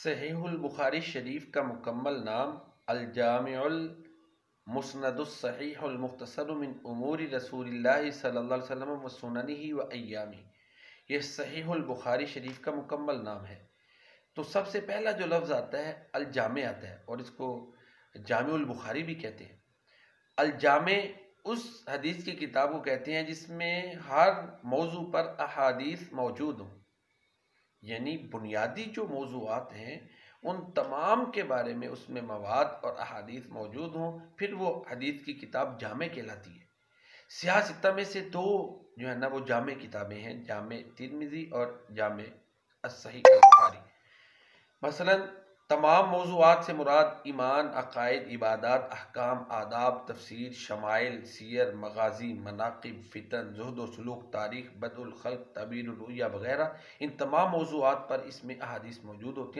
صحیح البخاری شریف کا مکمل نام الجامع المسند الصحیح المختصر من امور رسول اللہ صلی اللہ علیہ وسلم و سننہ و ایامہ، یہ صحیح البخاری شریف کا مکمل نام ہے۔ تو سب سے پہلا جو لفظ آتا ہے الجامع آتا ہے، اور اس کو جامع البخاری بھی کہتے ہیں۔ الجامع اس حدیث کی کتاب کو کہتے ہیں جس میں ہر موضوع پر احادیث موجود ہوں، یعنی بنیادی جو موضوعات ہیں ان تمام کے بارے میں اس میں مواد اور احادیث موجود ہوں، پھر وہ حدیث کی کتاب جامع کہلاتی ہے۔ سیاہ ستہ میں سے دو جو ہے نا وہ جامع کتابیں ہیں، جامع ترمذی اور جامع الصحیح البخاری۔ مثلا تمام موضوعات سے مراد ایمان، عقائد، عبادات، احکام، آداب، تفسیر، شمائل، سیر، مغازی، مناقب، فتن، زہد و سلوک، تاریخ، بدء الخلق، تعبیر الرؤیا وغیرہ، ان تمام موضوعات پر اس میں احادیث موجود ہوتی ہیں۔